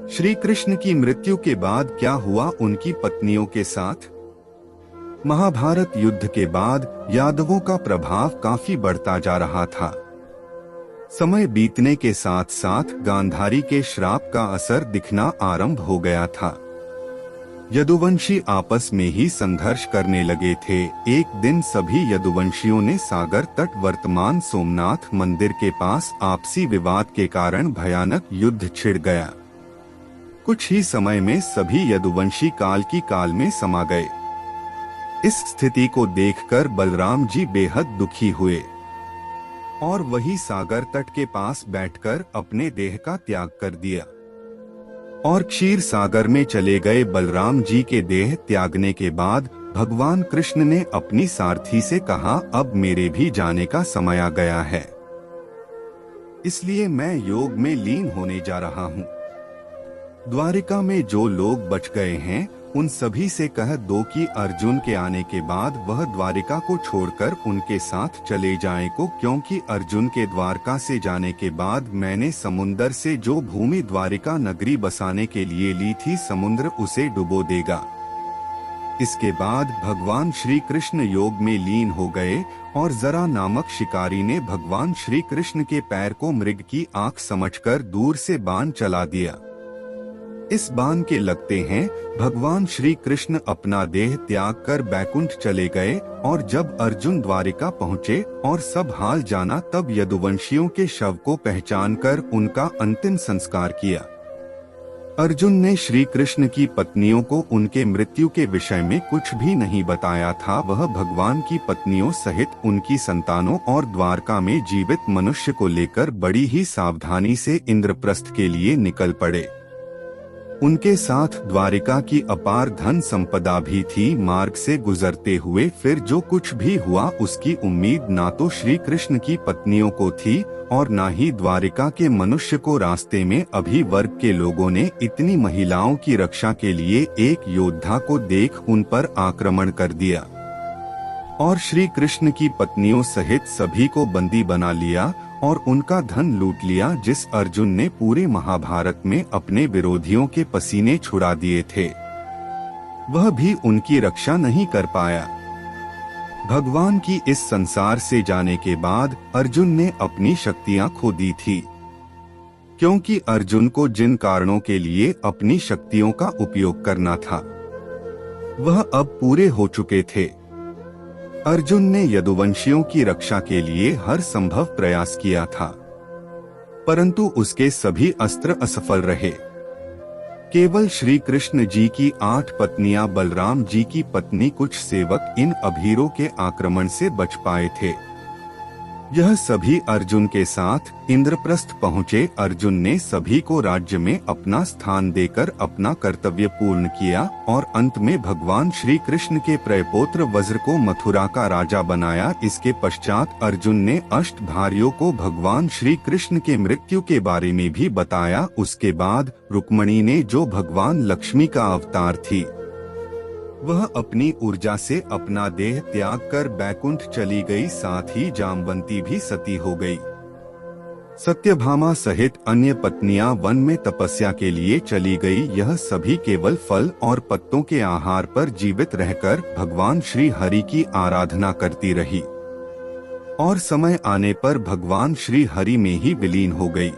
श्री कृष्ण की मृत्यु के बाद क्या हुआ उनकी पत्नियों के साथ? महाभारत युद्ध के बाद यादवों का प्रभाव काफी बढ़ता जा रहा था। समय बीतने के साथ साथ गांधारी के श्राप का असर दिखना आरंभ हो गया था। यदुवंशी आपस में ही संघर्ष करने लगे थे। एक दिन सभी यदुवंशियों ने सागर तट वर्तमान सोमनाथ मंदिर के पास आपसी विवाद के कारण भयानक युद्ध छिड़ गया। कुछ ही समय में सभी यदुवंशी काल में समा गए। इस स्थिति को देखकर बलराम जी बेहद दुखी हुए और वही सागर तट के पास बैठकर अपने देह का त्याग कर दिया और क्षीर सागर में चले गए। बलराम जी के देह त्यागने के बाद भगवान कृष्ण ने अपनी सारथी से कहा, अब मेरे भी जाने का समय आ गया है, इसलिए मैं योग में लीन होने जा रहा हूँ। द्वारिका में जो लोग बच गए हैं उन सभी से कह दो कि अर्जुन के आने के बाद वह द्वारिका को छोड़कर उनके साथ चले जाएं को, क्योंकि अर्जुन के द्वारका से जाने के बाद मैंने समुन्दर से जो भूमि द्वारिका नगरी बसाने के लिए ली थी, समुद्र उसे डुबो देगा। इसके बाद भगवान श्री कृष्ण योग में लीन हो गए और जरा नामक शिकारी ने भगवान श्री कृष्ण के पैर को मृग की आंख समझकर दूर से बाण चला दिया। इस बाण के लगते हैं भगवान श्री कृष्ण अपना देह त्याग कर बैकुंठ चले गए और जब अर्जुन द्वारिका पहुँचे और सब हाल जाना, तब यदुवंशियों के शव को पहचानकर उनका अंतिम संस्कार किया। अर्जुन ने श्री कृष्ण की पत्नियों को उनके मृत्यु के विषय में कुछ भी नहीं बताया था। वह भगवान की पत्नियों सहित उनकी संतानों और द्वारका में जीवित मनुष्य को लेकर बड़ी ही सावधानी से इंद्रप्रस्थ के लिए निकल पड़े। उनके साथ द्वारिका की अपार धन संपदा भी थी। मार्ग से गुजरते हुए फिर जो कुछ भी हुआ उसकी उम्मीद ना तो श्री कृष्ण की पत्नियों को थी और ना ही द्वारिका के मनुष्य को। रास्ते में अभी वर्ग के लोगों ने इतनी महिलाओं की रक्षा के लिए एक योद्धा को देख उन पर आक्रमण कर दिया और श्री कृष्ण की पत्नियों सहित सभी को बंदी बना लिया और उनका धन लूट लिया, जिस अर्जुन ने पूरे महाभारत में अपने विरोधियों के पसीने छुड़ा दिए थे, वह भी उनकी रक्षा नहीं कर पाया। भगवान की इस संसार से जाने के बाद अर्जुन ने अपनी शक्तियां खो दी थी, क्योंकि अर्जुन को जिन कारणों के लिए अपनी शक्तियों का उपयोग करना था वह अब पूरे हो चुके थे। अर्जुन ने यदुवंशियों की रक्षा के लिए हर संभव प्रयास किया था, परंतु उसके सभी अस्त्र असफल रहे। केवल श्री कृष्ण जी की 8 पत्नियां, बलराम जी की पत्नी, कुछ सेवक इन अभीरों के आक्रमण से बच पाए थे। यह सभी अर्जुन के साथ इंद्रप्रस्थ पहुँचे। अर्जुन ने सभी को राज्य में अपना स्थान देकर अपना कर्तव्य पूर्ण किया और अंत में भगवान श्री कृष्ण के प्रियपुत्र वज्र को मथुरा का राजा बनाया। इसके पश्चात अर्जुन ने अष्टधारियों को भगवान श्री कृष्ण के मृत्यु के बारे में भी बताया। उसके बाद रुक्मिणी ने, जो भगवान लक्ष्मी का अवतार थी, वह अपनी ऊर्जा से अपना देह त्याग कर बैकुंठ चली गई। साथ ही जामवंती भी सती हो गई। सत्यभामा सहित अन्य पत्नियां वन में तपस्या के लिए चली गई। यह सभी केवल फल और पत्तों के आहार पर जीवित रहकर भगवान श्री हरि की आराधना करती रही और समय आने पर भगवान श्री हरि में ही विलीन हो गई।